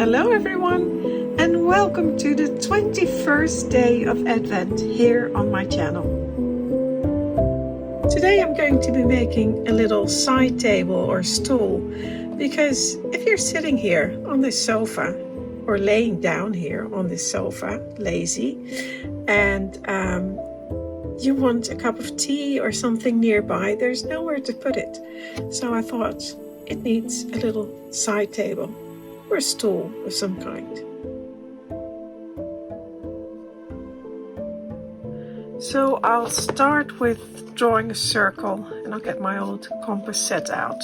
Hello everyone, and welcome to the 21st day of Advent here on my channel. Today I'm going to be making a little side table or stool, because if you're sitting here on this sofa or laying down here on this sofa, lazy, and you want a cup of tea or something nearby, there's nowhere to put it. So I thought it needs a little side table or a stool of some kind. So I'll start with drawing a circle, and I'll get my old compass set out.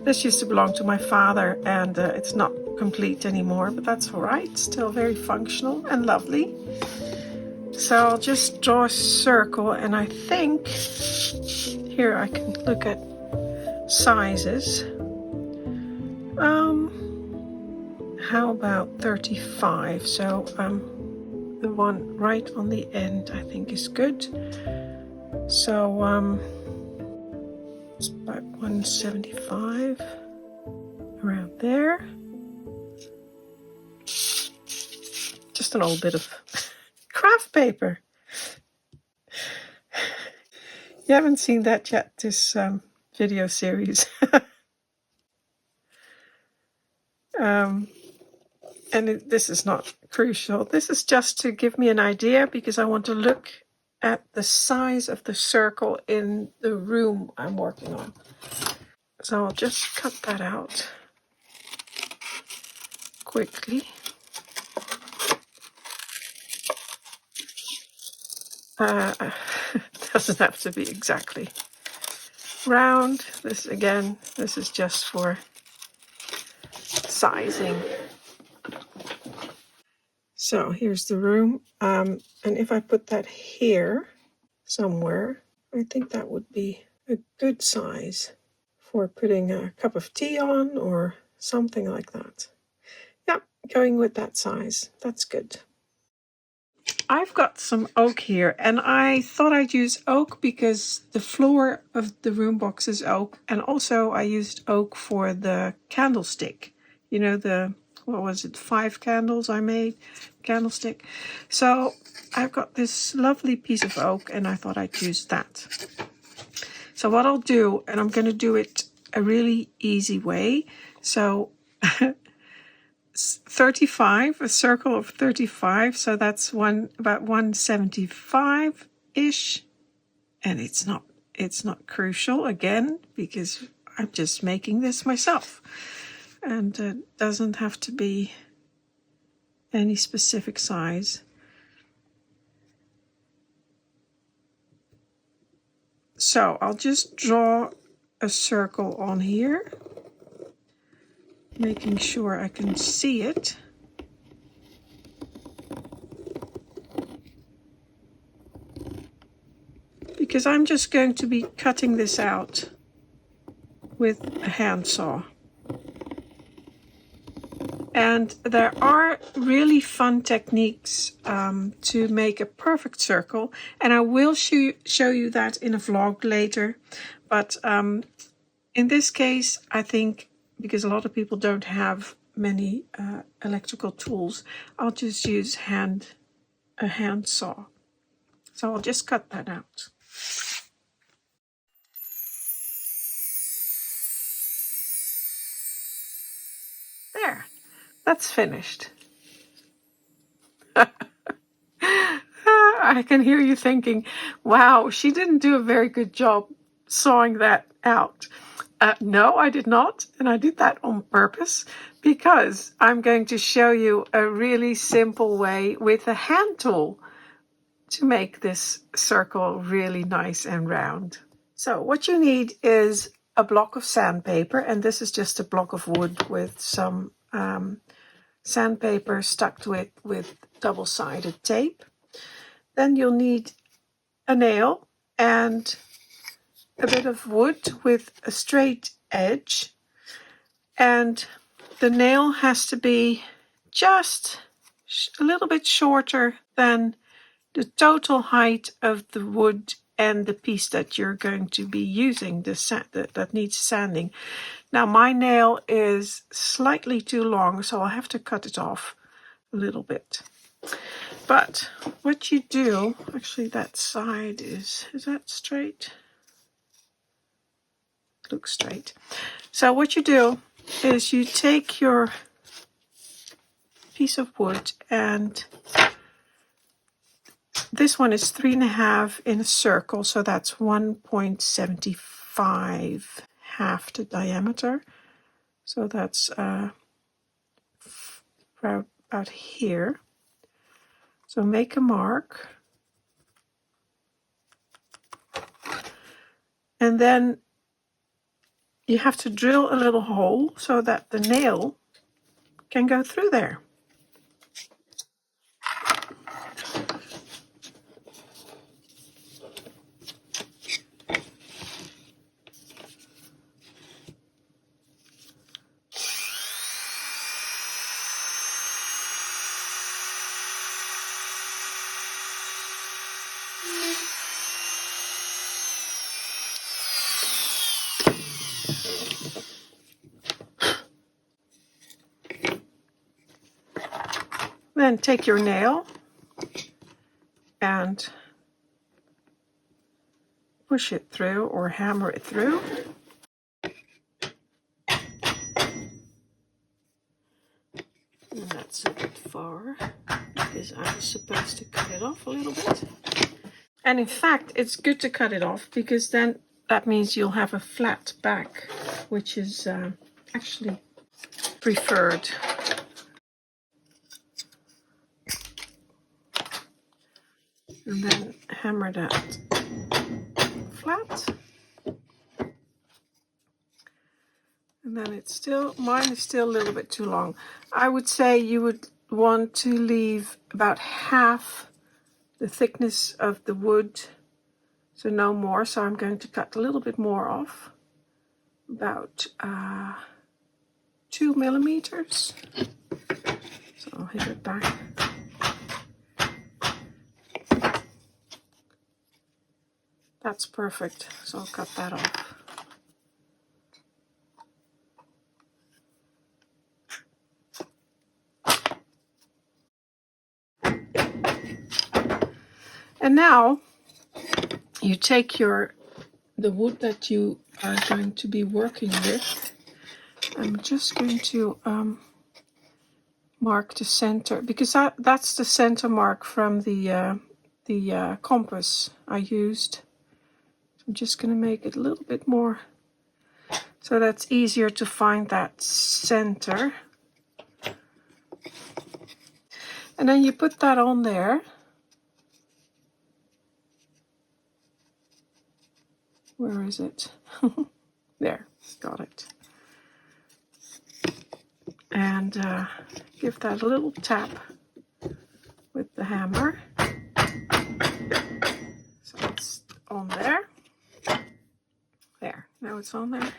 This used to belong to my father, and it's not complete anymore, but that's all right. Still very functional and lovely. So I'll just draw a circle, and I think here I can look at sizes. How about 35? So the one right on the end I think is good. So it's about 175 around there. Just an old bit of craft paper. You haven't seen that yet, this video series. This is not crucial. This is just to give me an idea, because I want to look at the size of the circle in the room I'm working on. So I'll just cut that out quickly. Doesn't have to be exactly round. This is just for sizing. So here's the room, and if I put that here somewhere, I think that would be a good size for putting a cup of tea on or something like that. Yeah, going with that size. That's good. I've got some oak here, and I thought I'd use oak because the floor of the room box is oak, and also I used oak for the candlestick. You know, what was it, 5 candles I made, candlestick. So I've got this lovely piece of oak, and I thought I'd use that. So what I'll do, and I'm going to do it a really easy way. So 35, a circle of 35, so that's about 175-ish, and it's not crucial, again, because I'm just making this myself, and it doesn't have to be any specific size. So I'll just draw a circle on here, making sure I can see it. Because I'm just going to be cutting this out with a handsaw. And there are really fun techniques to make a perfect circle, and I will show you that in a vlog later. But in this case, I think, because a lot of people don't have many electrical tools, I'll just use a handsaw. So I'll just cut that out. There, that's finished. I can hear you thinking, wow, she didn't do a very good job sawing that out. No, I did not, and I did that on purpose, because I'm going to show you a really simple way with a hand tool to make this circle really nice and round. So what you need is a block of sandpaper, and this is just a block of wood with some sandpaper stuck to it with double-sided tape. Then you'll need a nail and a bit of wood with a straight edge, and the nail has to be just a little bit shorter than the total height of the wood and the piece that you're going to be using, that needs sanding. Now my nail is slightly too long, so I'll have to cut it off a little bit. But what you do, actually that side is that straight? Looks straight. So what you do is you take your piece of wood, and this one is 3.5 in a circle, so that's 1.75, half the diameter. So that's about here. So make a mark. And then you have to drill a little hole so that the nail can go through there. Then take your nail and push it through or hammer it through. And that's a bit far because I'm supposed to cut it off a little bit. And in fact, it's good to cut it off because then that means you'll have a flat back, which is actually preferred. And then hammer that flat. And then it's still, mine is still a little bit too long. I would say you would want to leave about half the thickness of the wood, so no more. So I'm going to cut a little bit more off, about 2 millimeters. So I'll hit it back. That's perfect, so I'll cut that off. And now you take the wood that you are going to be working with. I'm just going to mark the center, because that's the center mark from the compass I used. I'm just going to make it a little bit more so that's easier to find that center. And then you put that on there. Where is it? There, got it. And give that a little tap with the hammer. So it's on there. There, now it's on there.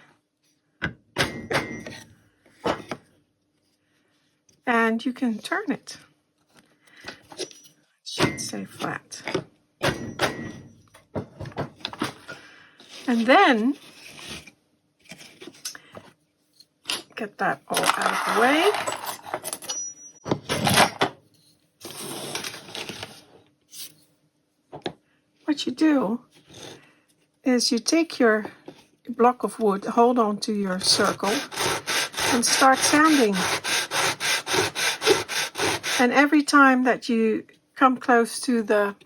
And you can turn it. It should stay flat. And then get that all out of the way. What you do is you take your block of wood, hold on to your circle, and start sanding. And every time that you come close to the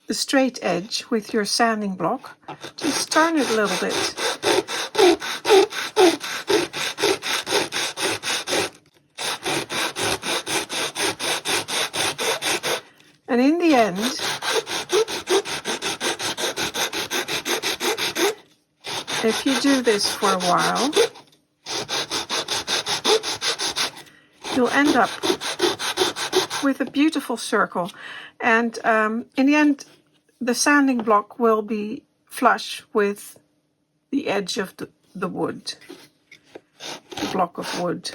straight edge with your sanding block, just turn it a little bit. And in the end, if you do this for a while, you'll end up with a beautiful circle. And in the end, the sanding block will be flush with the edge of the wood, the block of wood.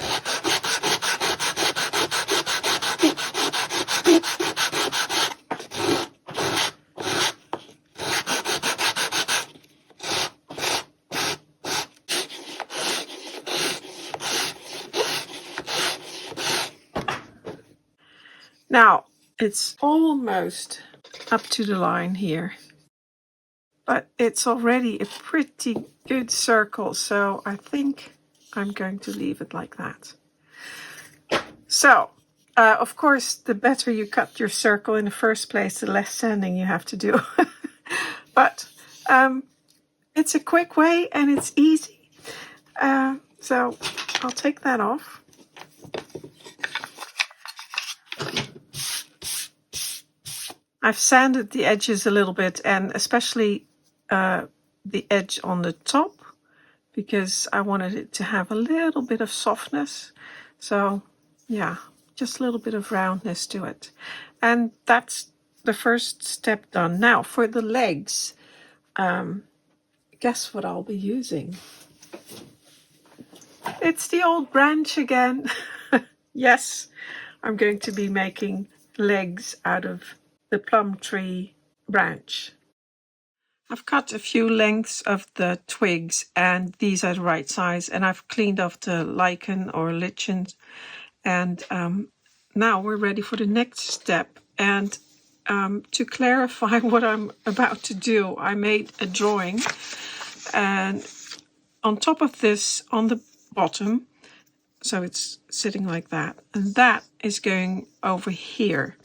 Now, it's almost up to the line here, but it's already a pretty good circle, so I think I'm going to leave it like that. So, of course, the better you cut your circle in the first place, the less sanding you have to do. But it's a quick way and it's easy. So I'll take that off. I've sanded the edges a little bit, and especially the edge on the top, because I wanted it to have a little bit of softness. So yeah, just a little bit of roundness to it. And that's the first step done. Now for the legs, guess what I'll be using? It's the old branch again. Yes, I'm going to be making legs out of the plum tree branch. I've cut a few lengths of the twigs, and these are the right size, and I've cleaned off the lichen or lichens, and now we're ready for the next step. And to clarify what I'm about to do, I made a drawing, and on top of this, on the bottom, so it's sitting like that, and that is going over here,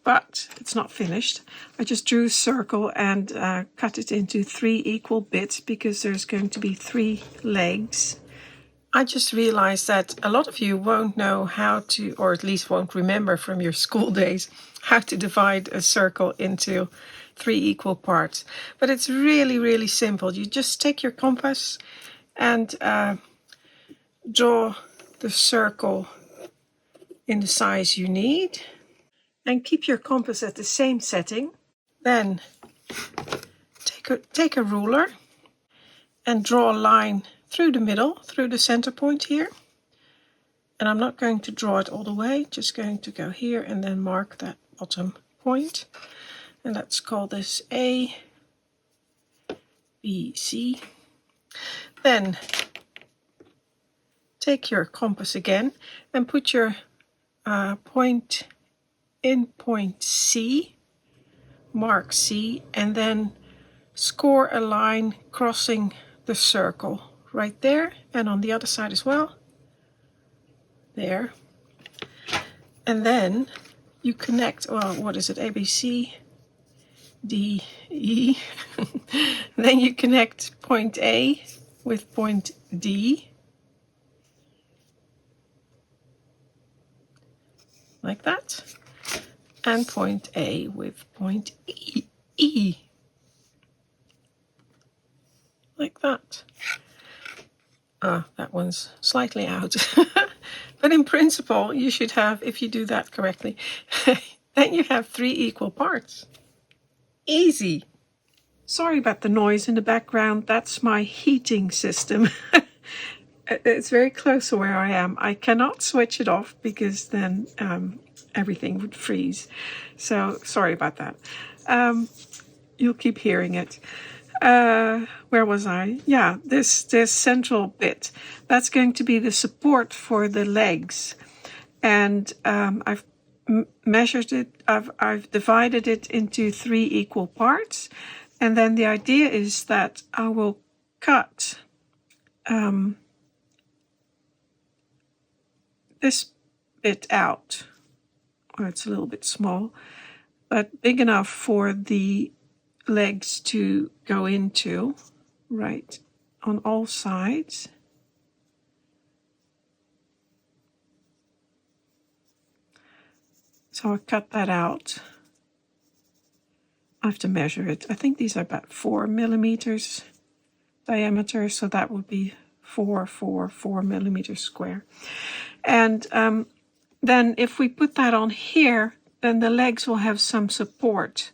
but it's not finished. I just drew a circle and cut it into 3 equal bits because there's going to be 3 legs. I just realized that a lot of you won't know how to, or at least won't remember from your school days, how to divide a circle into 3 equal parts. But it's really, really simple. You just take your compass and draw the circle in the size you need, and keep your compass at the same setting. Then take a ruler and draw a line through the middle, through the center point here. And I'm not going to draw it all the way, just going to go here and then mark that bottom point. And let's call this A, B, C. Then take your compass again and put your point in point C, mark C, and then score a line crossing the circle right there, and on the other side as well, there. And then you connect, well, what is it, A, B, C, D, E. Then you connect point A with point D, like that, and point A with point E, like that. That one's slightly out. But in principle, you should have, if you do that correctly, then you have 3 equal parts. Easy. Sorry about the noise in the background. That's my heating system. It's very close to where I am. I cannot switch it off because then everything would freeze. So sorry about that. You'll keep hearing it. Where was I? Yeah, this central bit. That's going to be the support for the legs. And I've measured it. I've divided it into 3 equal parts. And then the idea is that I will cut this bit out. Or it's a little bit small, but big enough for the legs to go into, right, on all sides. So I cut that out. I have to measure it. I think these are about 4 millimeters diameter, so that would be 4 millimeters square. And then if we put that on here, then the legs will have some support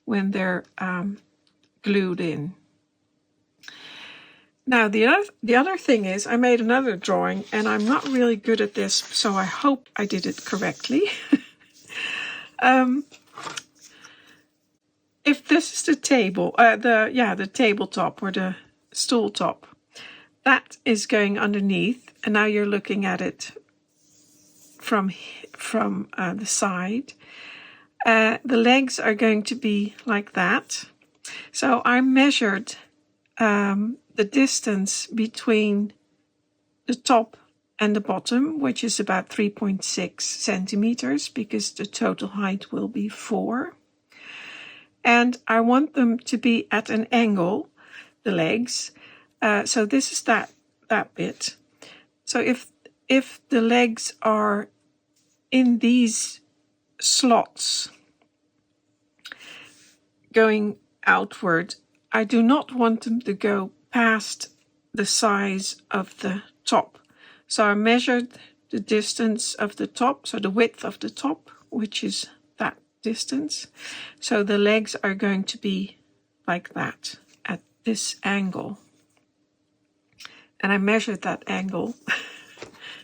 when they're glued in. Now the other thing is, I made another drawing, and I'm not really good at this, so I hope I did it correctly. If this is the table, the tabletop or the stool top, that is going underneath, and now you're looking at it from the side. The legs are going to be like that. So I measured the distance between the top and the bottom, which is about 3.6 centimeters, because the total height will be 4. And I want them to be at an angle, the legs. So this is that bit. So if the legs are in these slots going outward, I do not want them to go past the size of the top. So I measured the distance of the top, so the width of the top, which is that distance. So the legs are going to be like that at this angle. And I measured that angle.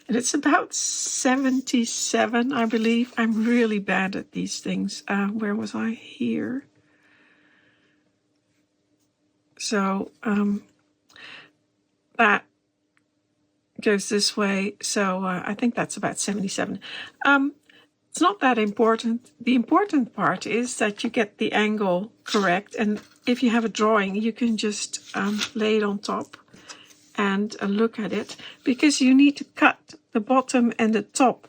And it's about 77, I believe. I'm really bad at these things. Where was I? Here. So that goes this way. So I think that's about 77. It's not that important. The important part is that you get the angle correct. And if you have a drawing, you can just lay it on top and look at it, because you need to cut the bottom and the top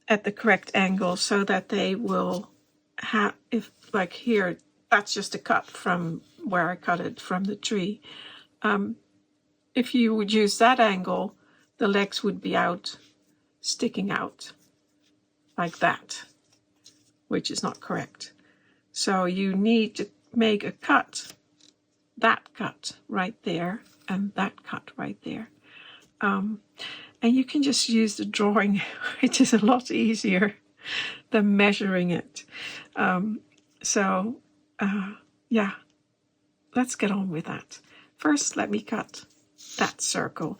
at the correct angle so that they will have, if like here, that's just a cut from where I cut it from the tree. If you would use that angle, the legs would be out, sticking out like that, which is not correct. So you need to make a cut, that cut right there, and that cut right there. And you can just use the drawing, which is a lot easier than measuring it. Yeah, let's get on with that. First, let me cut that circle.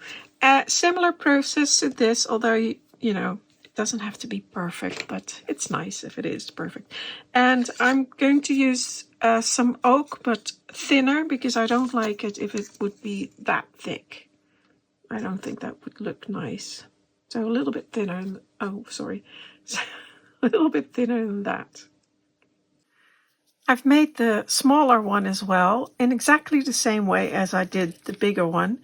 Similar process to this, although, you know, it doesn't have to be perfect, but it's nice if it is perfect. And I'm going to use some oak, but thinner, because I don't like it if it would be that thick. I don't think that would look nice. So a little bit thinner. A little bit thinner than that. I've made the smaller one as well in exactly the same way as I did the bigger one.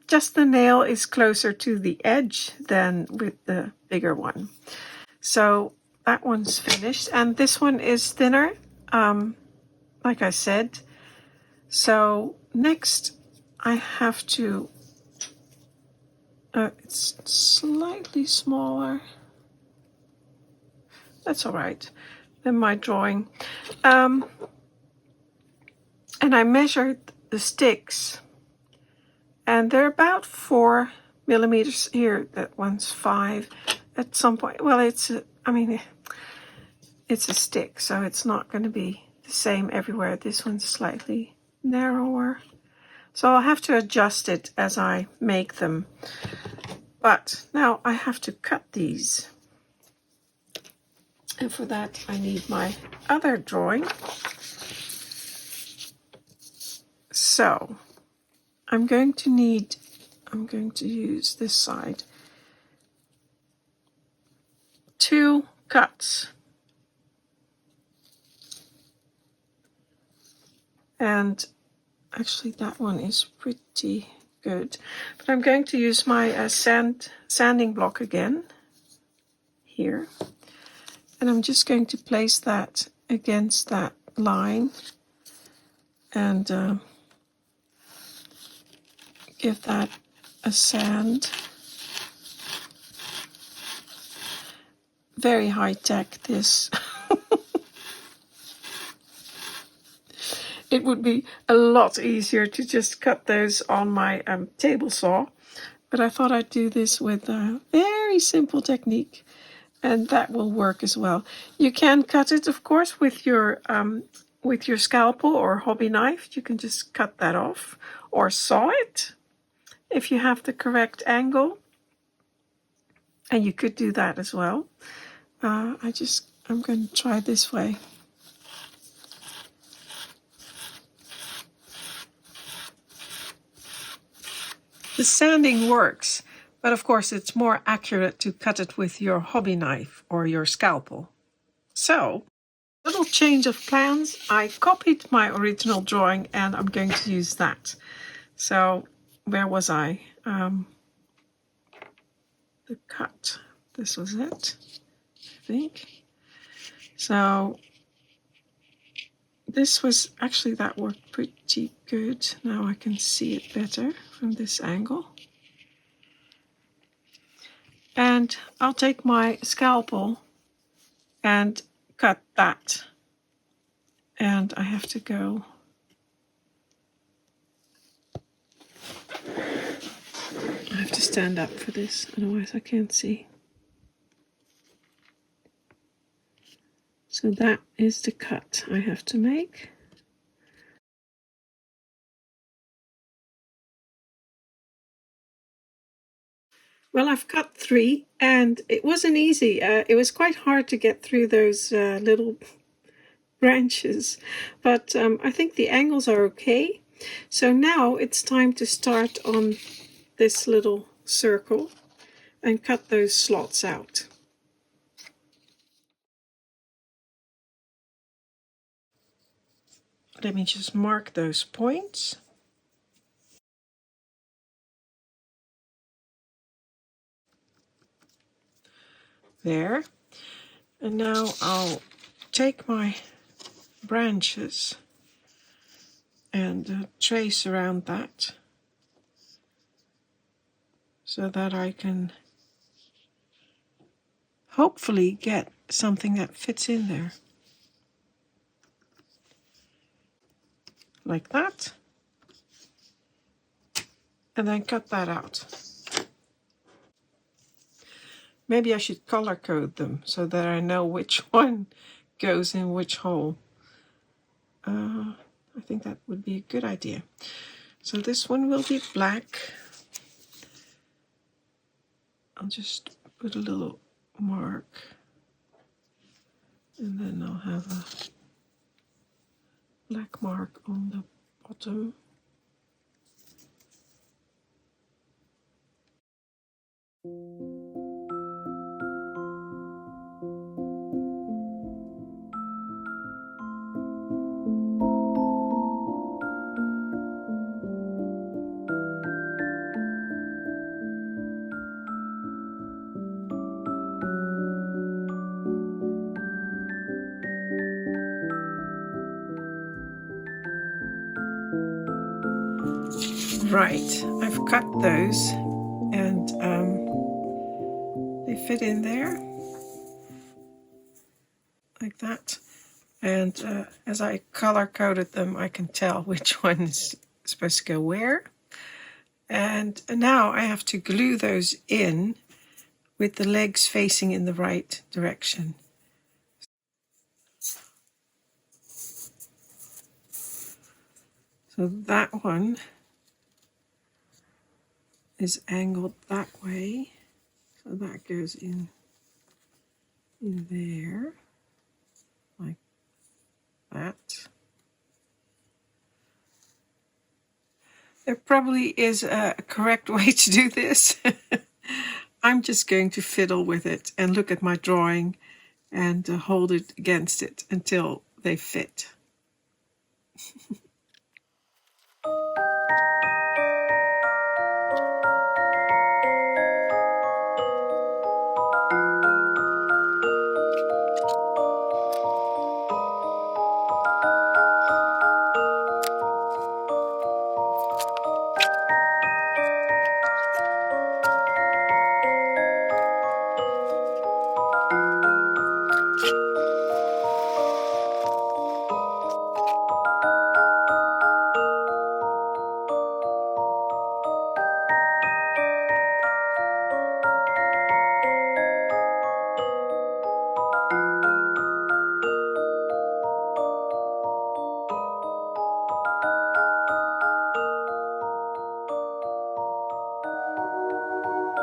Just the nail is closer to the edge than with the bigger one. So that one's finished. And this one is thinner, like I said. So next I have to, it's slightly smaller. That's all right. Than my drawing. And I measured the sticks, and they're about 4 millimeters here. That one's 5. At some point, well, it's a stick, so it's not going to be the same everywhere. This one's slightly narrower, so I'll have to adjust it as I make them. But now I have to cut these. And for that, I need my other drawing. So I'm going to use this side. 2 cuts. And actually that one is pretty good. But I'm going to use my sanding block again. Here. And I'm just going to place that against that line and give that a sand. Very high tech, this. It would be a lot easier to just cut those on my table saw, but I thought I'd do this with a very simple technique. And that will work as well. You can cut it, of course, with your scalpel or hobby knife. You can just cut that off, or saw it if you have the correct angle. And you could do that as well. I'm going to try this way. The sanding works, But of course, it's more accurate to cut it with your hobby knife or your scalpel. So, little change of plans. I copied my original drawing and I'm going to use that. So, where was I? The cut. This was it, I think. So, this was actually, that worked pretty good. Now I can see it better from this angle. And I'll take my scalpel and cut that. And I have to go. I have to stand up for this, otherwise I can't see. So that is the cut I have to make. Well, I've cut 3 and it wasn't easy. It was quite hard to get through those little branches, but I think the angles are okay. So now it's time to start on this little circle and cut those slots out. Let me just mark those points. There. And now I'll take my branches and trace around that so that I can hopefully get something that fits in there. Like that. And then cut that out. Maybe I should color code them so that I know which one goes in which hole. I think that would be a good idea. So this one will be black. I'll just put a little mark. And then I'll have a black mark on the bottom. Right, I've cut those and they fit in there like that. And as I color coded them, I can tell which one is supposed to go where. And now I have to glue those in with the legs facing in the right direction. So that one is angled that way. So that goes in there, like that. There probably is a correct way to do this. I'm just going to fiddle with it and look at my drawing and hold it against it until they fit.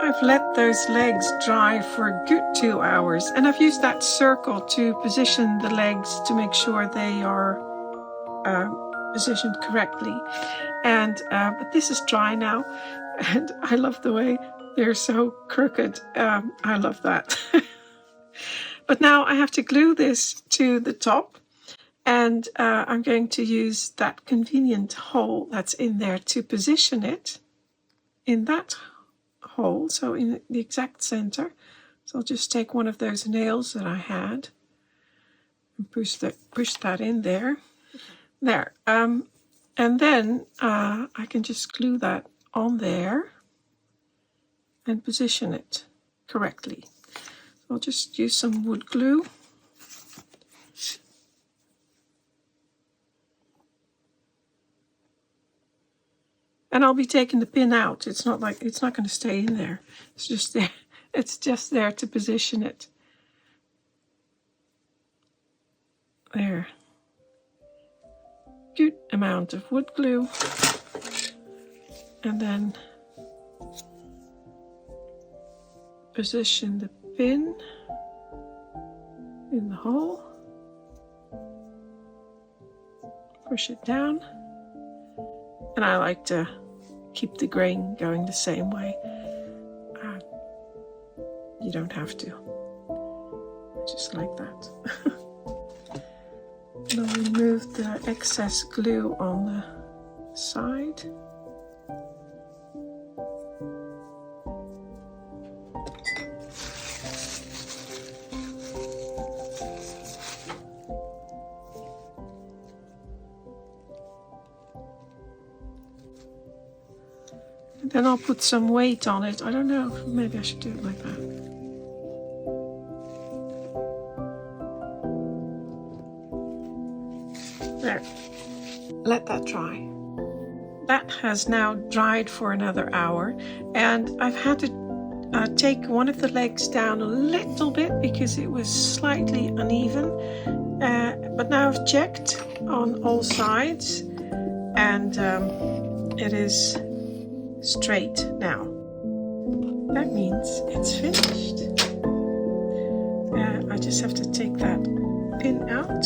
I've let those legs dry for a good 2 hours, and I've used that circle to position the legs to make sure they are positioned correctly. And but this is dry now, and I love the way They're so crooked. I love that. But now I have to glue this to the top, and I'm going to use that convenient hole that's in there to position it in that hole, so in the exact center. So I'll just take one of those nails that I had and push that in there. There. And then I can just glue that on there and position it correctly. So I'll just use some wood glue. And I'll be taking the pin out. It's not going to stay in there. It's just there. It's just there to position it. There. Good amount of wood glue. And then position the pin in the hole. Push it down. And I like to keep the grain going the same way. You don't have to. Just like that. And I'll remove the excess glue on the side. And then I'll put some weight on it. I don't know, maybe I should do it like that. There. Let that dry. That has now dried for another hour, and I've had to take one of the legs down a little bit because it was slightly uneven. But now I've checked on all sides, and it is straight now. That means it's finished. I just have to take that pin out.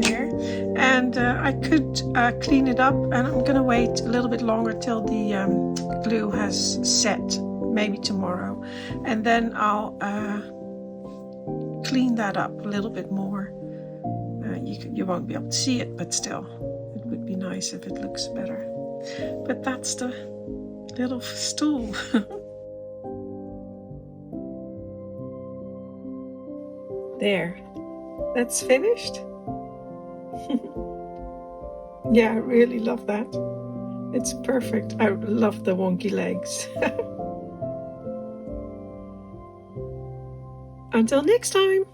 There. And I could clean it up, and I'm going to wait a little bit longer till the glue has set, maybe tomorrow. And then I'll clean that up a little bit more. You won't be able to see it, but still, it would be nice if it looks better. But that's the little stool. There, that's finished. Yeah, I really love that. It's perfect. I love the wonky legs. Until next time.